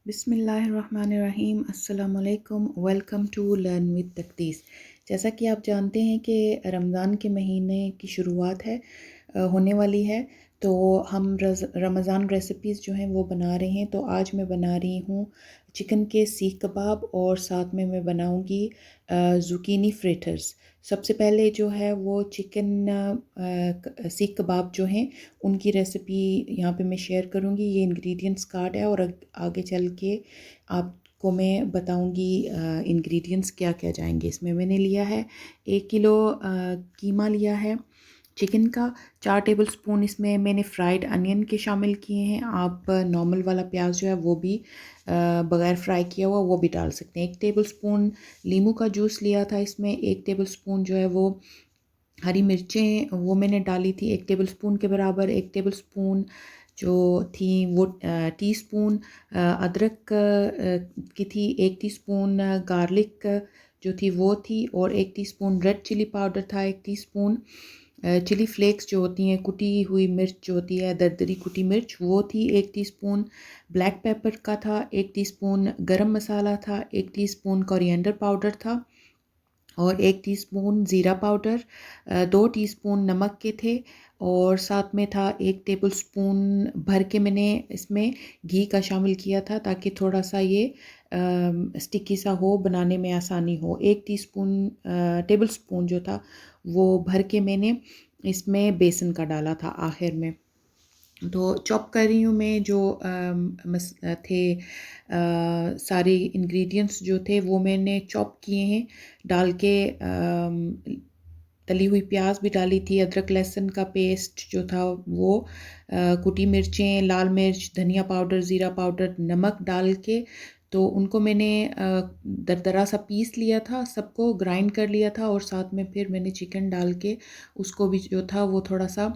बिस्मिल्लाहिर्रहमानिर्रहीम अस्सलामुअलैकुम welcome to learn with तकदीस। जैसा कि आप जानते हैं कि रमज़ान के महीने की शुरुआत है होने वाली है, तो हम रमज़ान रेसिपीज़ जो हैं वो बना रहे हैं। तो आज मैं बना रही हूँ चिकन के सीख कबाब और साथ में मैं बनाऊँगी ज़ुकीनी फ्रिटर्स। सबसे पहले जो है वो चिकन सीख कबाब जो हैं उनकी रेसिपी यहाँ पे मैं शेयर करूँगी। ये इंग्रेडिएंट्स कार्ड है और आगे चल के आपको मैं बताऊँगी इंग्रेडिएंट्स क्या क्या जाएंगे इसमें। मैंने लिया है 1 किलो कीमा लिया है चिकन का। 4 टेबलस्पून इसमें मैंने फ्राइड अनियन के शामिल किए हैं। आप नॉर्मल वाला प्याज जो है वो भी बग़ैर फ्राई किया हुआ वो भी डाल सकते हैं। 1 टेबलस्पून नींबू का जूस लिया था इसमें। 1 टेबलस्पून जो है वो हरी मिर्चें वो मैंने डाली थी 1 टेबलस्पून के बराबर। 1 टेबलस्पून जो थी वो टीस्पून अदरक की थी। 1 टीस्पून गार्लिक जो थी वो थी, और 1 टीस्पून रेड चिली पाउडर था। 1 टीस्पून चिली फ्लेक्स जो होती हैं, कुटी हुई मिर्च जो होती है, दरदरी कुटी मिर्च वो थी। 1 टीस्पून ब्लैक पेपर का था। 1 टीस्पून गरम मसाला था। 1 टीस्पून कोरिएंडर पाउडर था और 1 टीस्पून ज़ीरा पाउडर, 2 टीस्पून नमक के थे, और साथ में था 1 टेबलस्पून भर के मैंने इसमें घी का शामिल किया था ताकि थोड़ा सा ये स्टिकी सा हो, बनाने में आसानी हो। 1 टेबलस्पून जो था वो भर के मैंने इसमें बेसन का डाला था आखिर में। तो चॉप कर रही हूँ मैं जो थे सारे इंग्रेडिएंट्स जो थे वो मैंने चॉप किए हैं डाल के। तली हुई प्याज भी डाली थी, अदरक लहसुन का पेस्ट जो था वो, कुटी मिर्चें, लाल मिर्च, धनिया पाउडर, ज़ीरा पाउडर, नमक डाल के तो उनको मैंने दरदरा सा पीस लिया था, सबको ग्राइंड कर लिया था, और साथ में फिर मैंने चिकन डाल के उसको भी जो था वो थोड़ा सा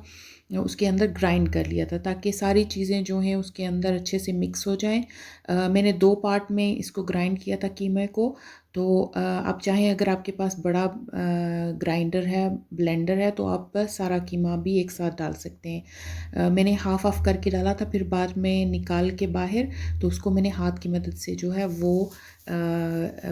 उसके अंदर ग्राइंड कर लिया था ताकि सारी चीज़ें जो हैं उसके अंदर अच्छे से मिक्स हो जाएं। मैंने 2 पार्ट में इसको ग्राइंड किया था कीमे को। तो आप चाहें, अगर आपके पास बड़ा ग्राइंडर है, ब्लेंडर है, तो आप सारा कीमा भी एक साथ डाल सकते हैं। मैंने हाफ़ ऑफ करके डाला था, फिर बाद में निकाल के बाहर तो उसको मैंने हाथ की मदद से जो है वो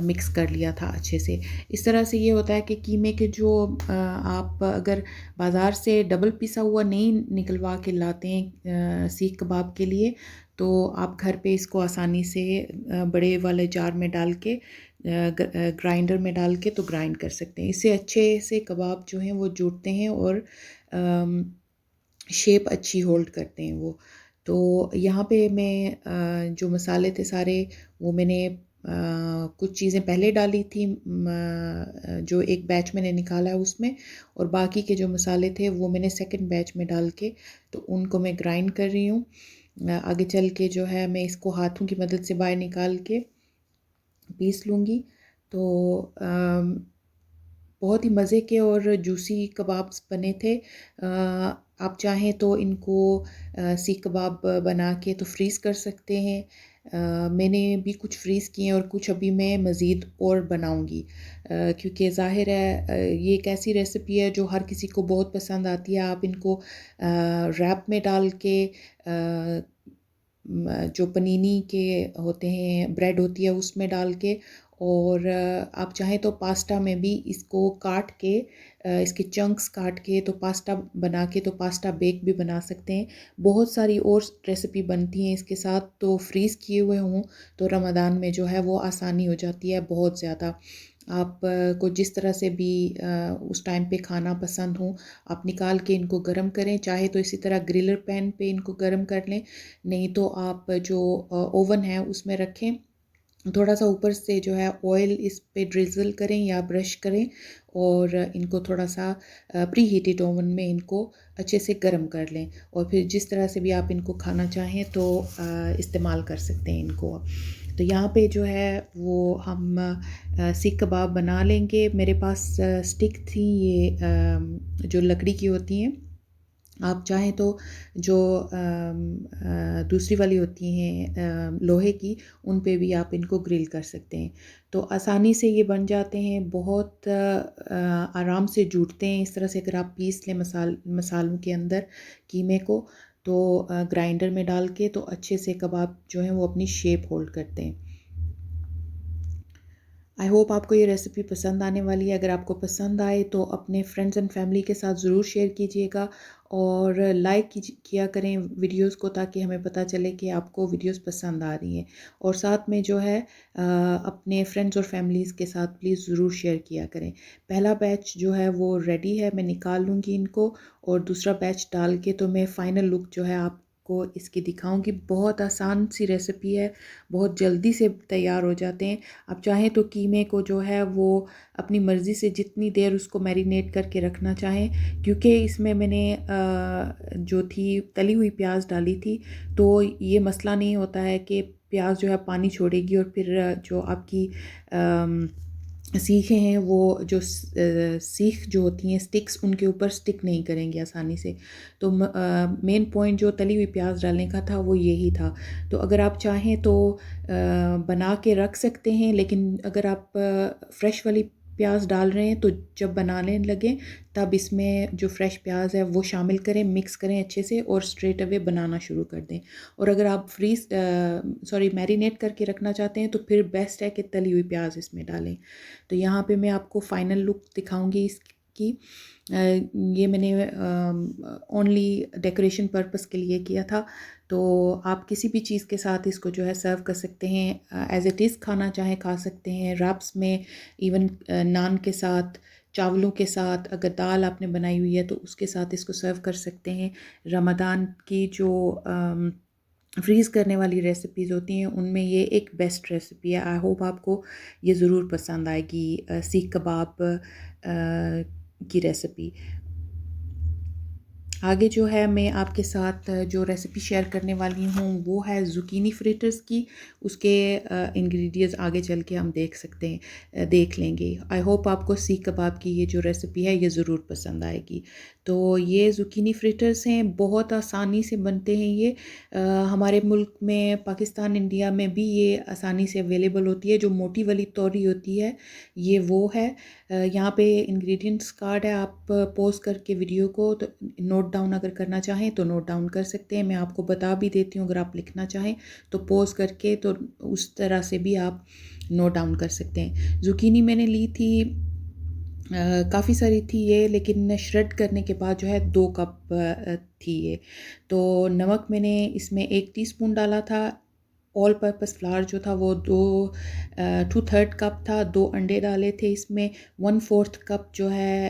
मिक्स कर लिया था अच्छे से। इस तरह से ये होता है कि कीमे के जो आप अगर बाज़ार से डबल पिसा हुआ नहीं निकलवा के लाते हैं सीख कबाब के लिए, तो आप घर पे इसको आसानी से बड़े वाले जार में डाल के ग्राइंडर में डाल के तो ग्राइंड कर सकते हैं। इससे अच्छे से कबाब जो हैं वो जुड़ते हैं और शेप अच्छी होल्ड करते हैं वो। तो यहाँ पे मैं जो मसाले थे सारे वो मैंने कुछ चीज़ें पहले डाली थी जो एक बैच मैंने निकाला है उसमें, और बाकी के जो मसाले थे वो मैंने सेकंड बैच में डाल के तो उनको मैं ग्राइंड कर रही हूँ। आगे चल के जो है मैं इसको हाथों की मदद से बाहर निकाल के पीस लूँगी। तो बहुत ही मज़े के और जूसी कबाब्स बने थे। आप चाहें तो इनको सीख कबाब बना के तो फ्रीज़ कर सकते हैं। मैंने भी कुछ फ्रीज़ किए हैं और कुछ अभी मैं मज़ीद और बनाऊंगी, क्योंकि ज़ाहिर है ये एक ऐसी रेसिपी है जो हर किसी को बहुत पसंद आती है। आप इनको रैप में डाल के जो पनीनी के होते हैं, ब्रेड होती है, उसमें डाल के, और आप चाहें तो पास्ता में भी इसको काट के इसके चंक्स काट के तो पास्ता बना के तो पास्ता बेक भी बना सकते हैं। बहुत सारी और रेसिपी बनती हैं इसके साथ, तो फ्रीज़ किए हुए हों तो रमज़ान में जो है वो आसानी हो जाती है बहुत ज़्यादा। आप को जिस तरह से भी उस टाइम पे खाना पसंद हो, आप निकाल के इनको गरम करें। चाहे तो इसी तरह ग्रिलर पैन पे इनको गरम कर लें, नहीं तो आप जो ओवन है उसमें रखें, थोड़ा सा ऊपर से जो है ऑयल इस पे ड्रिज़ल करें या ब्रश करें, और इनको थोड़ा सा प्री हीटेड ओवन में इनको अच्छे से गर्म कर लें, और फिर जिस तरह से भी आप इनको खाना चाहें तो इस्तेमाल कर सकते हैं इनको। तो यहाँ पे जो है वो हम सीख कबाब बना लेंगे। मेरे पास स्टिक थी ये जो लकड़ी की होती हैं। आप चाहें तो जो दूसरी वाली होती हैं लोहे की, उन पे भी आप इनको ग्रिल कर सकते हैं। तो आसानी से ये बन जाते हैं, बहुत आराम से जुड़ते हैं। इस तरह से अगर आप पीस लें मसालों के अंदर कीमे को, तो ग्राइंडर में डाल के तो अच्छे से कबाब जो हैं वो अपनी शेप होल्ड करते हैं। आई होप आपको ये रेसिपी पसंद आने वाली है। अगर आपको पसंद आए तो अपने फ्रेंड्स एंड फैमिली के साथ ज़रूर शेयर कीजिएगा और लाइक किया करें वीडियोस को, ताकि हमें पता चले कि आपको वीडियोस पसंद आ रही हैं। और साथ में जो है अपने फ्रेंड्स और फैमिलीज़ के साथ प्लीज़ ज़रूर शेयर किया करें। पहला बैच जो है वो रेडी है, मैं निकाल लूँगी इनको, और दूसरा बैच डाल के तो मैं फ़ाइनल लुक जो है आपको इसकी दिखाऊंगी। बहुत आसान सी रेसिपी है, बहुत जल्दी से तैयार हो जाते हैं। आप चाहें तो कीमे को जो है वो अपनी मर्ज़ी से जितनी देर उसको मैरिनेट करके रखना चाहें, क्योंकि इसमें मैंने जो थी तली हुई प्याज डाली थी, तो ये मसला नहीं होता है कि प्याज जो है पानी छोड़ेगी और फिर जो आपकी सीखें हैं वो जो सीख जो होती हैं स्टिक्स, उनके ऊपर स्टिक नहीं करेंगी आसानी से। तो मेन पॉइंट जो तली हुई प्याज डालने का था वो यही था। तो अगर आप चाहें तो बना के रख सकते हैं, लेकिन अगर आप फ्रेश वाली प्याज डाल रहे हैं तो जब बनाने लगें तब इसमें जो फ्रेश प्याज है वो शामिल करें, मिक्स करें अच्छे से और स्ट्रेट अवे बनाना शुरू कर दें। और अगर आप मैरिनेट करके रखना चाहते हैं तो फिर बेस्ट है कि तली हुई प्याज इसमें डालें। तो यहाँ पे मैं आपको फाइनल लुक दिखाऊंगी इसकी। ये मैंने ओनली डेकोरेशन पर्पस के लिए किया था। तो आप किसी भी चीज़ के साथ इसको जो है सर्व कर सकते हैं, एज इट इज़ खाना चाहे खा सकते हैं, रैप्स में, इवन नान के साथ, चावलों के साथ, अगर दाल आपने बनाई हुई है तो उसके साथ इसको सर्व कर सकते हैं। रमज़ान की जो फ्रीज़ करने वाली रेसिपीज़ होती हैं उनमें ये एक बेस्ट रेसिपी है। आई होप आपको ये ज़रूर पसंद आएगी, सीख कबाब की रेसिपी। आगे जो है मैं आपके साथ जो रेसिपी शेयर करने वाली हूँ वो है ज़ुकीनी फ्रिटर्स की। उसके इंग्रेडिएंट्स आगे चल के हम देख सकते हैं, देख लेंगे। आई होप आपको सीख कबाब की ये जो रेसिपी है ये ज़रूर पसंद आएगी। तो ये ज़ुकीनी फ्रिटर्स हैं, बहुत आसानी से बनते हैं ये। हमारे मुल्क में, पाकिस्तान, इंडिया में भी ये आसानी से अवेलेबल होती है। जो मोटी वाली तोरी होती है ये वो है। यहाँ पे इंग्रेडिएंट्स कार्ड है, आप पॉज करके वीडियो को तो नोट डाउन अगर करना चाहें तो नोट डाउन कर सकते हैं। मैं आपको बता भी देती हूँ, अगर आप लिखना चाहें तो पॉज करके तो उस तरह से भी आप नोट डाउन कर सकते हैं। ज़ुकीनी मैंने ली थी, काफ़ी सारी थी ये, लेकिन श्रेड करने के बाद जो है 2 कप थी ये। तो नमक मैंने इसमें 1 टीस्पून डाला था। ऑल पर्पस फ्लावर जो था वो 2/3 कप था। 2 अंडे डाले थे इसमें। 1/4 कप जो है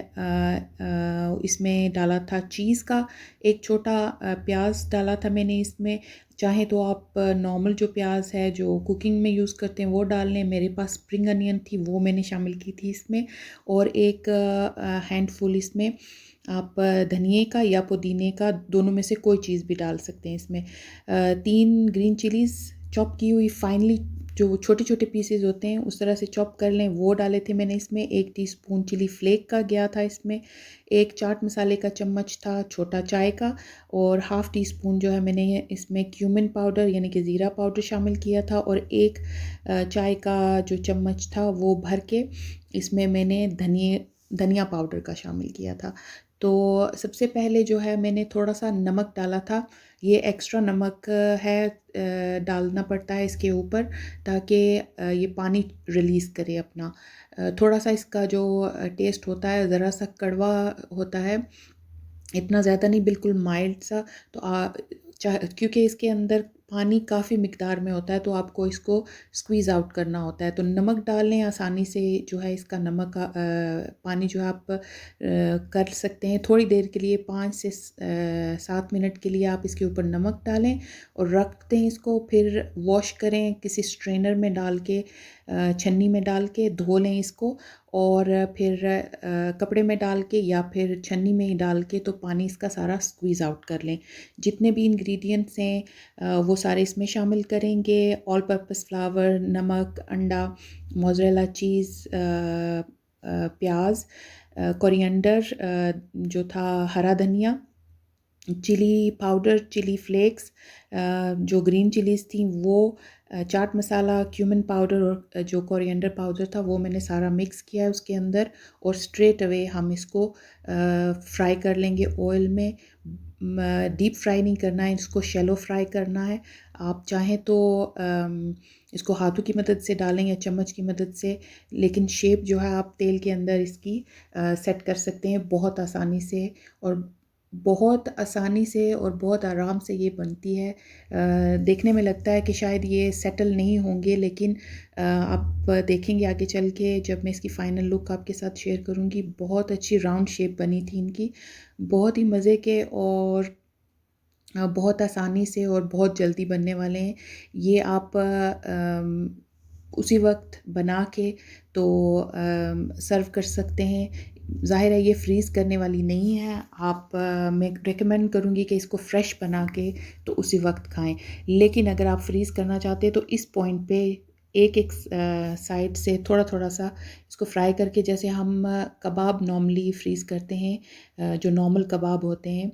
इसमें डाला था चीज़ का। एक छोटा प्याज डाला था मैंने इसमें। चाहे तो आप नॉर्मल जो प्याज है जो कुकिंग में यूज़ करते हैं वो डाल लें। मेरे पास स्प्रिंग अनियन थी, वो मैंने शामिल की थी इसमें। और एक हैंडफुल इसमें आप धनिए का या पुदीने का, दोनों में से कोई चीज़ भी डाल सकते हैं इसमें। 3 ग्रीन चिलीज़ चॉप की हुई फाइनली, जो छोटे छोटे पीसेज होते हैं उस तरह से चॉप कर लें, वो डाले थे मैंने इसमें। 1 टीस्पून चिली फ्लेक का गया था इसमें। एक चाट मसाले का चम्मच था छोटा चाय का। और हाफ़ टी स्पून जो है मैंने इसमें क्यूमिन पाउडर यानी कि ज़ीरा पाउडर शामिल किया था। और एक चाय का जो चम्मच था वो भर के इसमें मैंने धनिया पाउडर का शामिल किया था। तो सबसे पहले जो है मैंने थोड़ा सा नमक डाला था। ये एक्स्ट्रा नमक है, डालना पड़ता है इसके ऊपर, ताकि ये पानी रिलीज़ करे अपना। थोड़ा सा इसका जो टेस्ट होता है ज़रा सा कड़वा होता है, इतना ज़्यादा नहीं, बिल्कुल माइल्ड सा। तो क्योंकि इसके अंदर पानी काफ़ी मिकदार में होता है तो आपको इसको स्क्वीज़ आउट करना होता है। तो नमक डाल लें, आसानी से जो है इसका नमक का पानी जो है आप कर सकते हैं। थोड़ी देर के लिए 5 से 7 मिनट के लिए आप इसके ऊपर नमक डालें और रख दें इसको। फिर वॉश करें किसी स्ट्रेनर में डाल के, छन्नी में डाल के धो लें इसको। और फिर कपड़े में डाल के या फिर छन्नी में ही डाल के तो पानी इसका सारा स्क्वीज़ आउट कर लें। जितने भी इंग्रेडिएंट्स हैं वो सारे इसमें शामिल करेंगे। ऑल पर्पस फ्लावर, नमक, अंडा, मोज़रेला चीज़, प्याज, कोरिएंडर जो था, हरा धनिया, चिली पाउडर, चिली फ्लेक्स, जो ग्रीन चिलीज़ थी वो, चाट मसाला, क्यूमिन पाउडर और जो कोरिएंडर पाउडर था वो मैंने सारा मिक्स किया है उसके अंदर। और स्ट्रेट अवे हम इसको फ्राई कर लेंगे ऑयल में। डीप फ्राई नहीं करना है, इसको शैलो फ्राई करना है। आप चाहें तो इसको हाथों की मदद से डालें या चम्मच की मदद से, लेकिन शेप जो है आप तेल के अंदर इसकी सेट कर सकते हैं बहुत आसानी से, और बहुत आसानी से और बहुत आराम से ये बनती है। देखने में लगता है कि शायद ये सेटल नहीं होंगे, लेकिन आप देखेंगे आगे चल के जब मैं इसकी फ़ाइनल लुक आपके साथ शेयर करूँगी। बहुत अच्छी राउंड शेप बनी थी इनकी, बहुत ही मज़े के, और बहुत आसानी से और बहुत जल्दी बनने वाले हैं। ये आप उसी वक्त बना के तो सर्व कर सकते हैं। ज़ाहिर है ये फ्रीज़ करने वाली नहीं है। आप मैं रिकमेंड करूँगी कि इसको फ्रेश बना के तो उसी वक्त खाएं। लेकिन अगर आप फ्रीज़ करना चाहते हैं तो इस पॉइंट पे एक साइड से थोड़ा थोड़ा सा इसको फ्राई करके, जैसे हम कबाब नॉर्मली फ्रीज़ करते हैं, जो नॉर्मल कबाब होते हैं,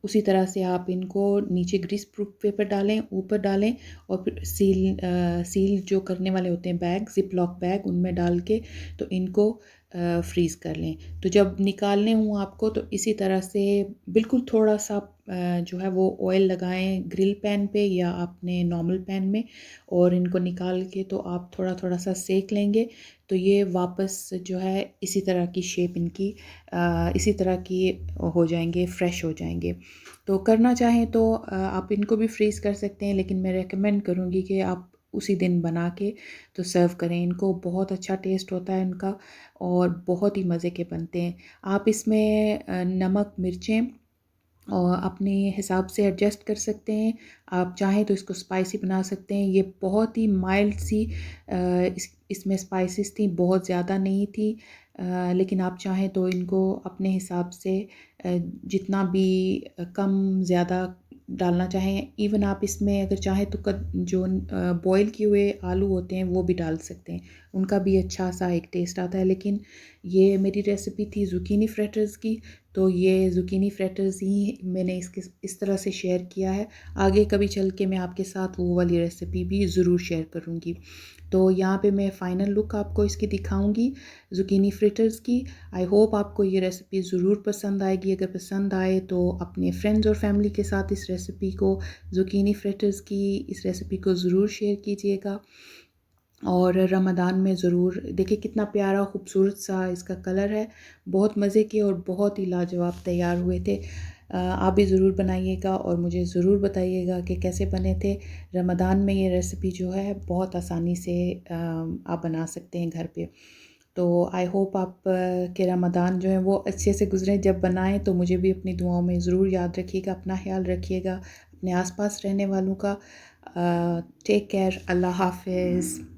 उसी तरह से आप इनको नीचे ग्रीस प्रूफ पेपर डालें, ऊपर डालें, और फिर सील जो करने वाले होते हैं बैग, ज़िप लॉक बैग, उनमें डाल के तो इनको फ्रीज़ कर लें। तो जब निकालने हों आपको तो इसी तरह से बिल्कुल थोड़ा सा जो है वो ऑयल लगाएं ग्रिल पैन पे या अपने नॉर्मल पैन में, और इनको निकाल के तो आप थोड़ा थोड़ा सा सेक लेंगे तो ये वापस जो है इसी तरह की शेप इनकी इसी तरह की हो जाएंगे, फ्रेश हो जाएंगे। तो करना चाहें तो आप इनको भी फ्रीज़ कर सकते हैं, लेकिन मैं रेकमेंड करूँगी कि आप उसी दिन बना के तो सर्व करें। इनको बहुत अच्छा टेस्ट होता है इनका, और बहुत ही मज़े के बनते हैं। आप इसमें नमक मिर्चें और अपने हिसाब से एडजस्ट कर सकते हैं। आप चाहें तो इसको स्पाइसी बना सकते हैं। ये बहुत ही माइल्ड सी इसमें स्पाइसेस थी, बहुत ज़्यादा नहीं थी, लेकिन आप चाहें तो इनको अपने हिसाब से जितना भी कम ज़्यादा डालना चाहें। इवन आप इसमें अगर चाहें तो जो बॉईल किए हुए आलू होते हैं वो भी डाल सकते हैं, उनका भी अच्छा सा एक टेस्ट आता है। लेकिन ये मेरी रेसिपी थी ज़ुकीनी फ्रैटर्स की, तो ये ज़ुकीनी फ्रैटर्स ही मैंने इसके इस तरह से शेयर किया है। आगे कभी चल के मैं आपके साथ वो वाली रेसिपी भी ज़रूर शेयर करूँगी। तो यहाँ पे मैं फ़ाइनल लुक आपको इसकी दिखाऊंगी ज़ुकीनी फ्रिटर्स की। आई होप आपको ये रेसिपी ज़रूर पसंद आएगी। अगर पसंद आए तो अपने फ्रेंड्स और फैमिली के साथ इस रेसिपी को, ज़ुकीनी फ्रिटर्स की इस रेसिपी को ज़रूर शेयर कीजिएगा। और रमज़ान में ज़रूर देखिए कितना प्यारा खूबसूरत सा इसका कलर है, बहुत मज़े के और बहुत ही लाजवाब तैयार हुए थे। आप भी ज़रूर बनाइएगा और मुझे ज़रूर बताइएगा कि कैसे बने थे। रमज़ान में ये रेसिपी जो है बहुत आसानी से आप बना सकते हैं घर पे। तो आई होप आप के रमज़ान जो है वो अच्छे से गुज़रे। जब बनाएं तो मुझे भी अपनी दुआओं में ज़रूर याद रखिएगा। अपना ख्याल रखिएगा, अपने आसपास रहने वालों का। टेक केयर, अल्लाह हाफ़िज़।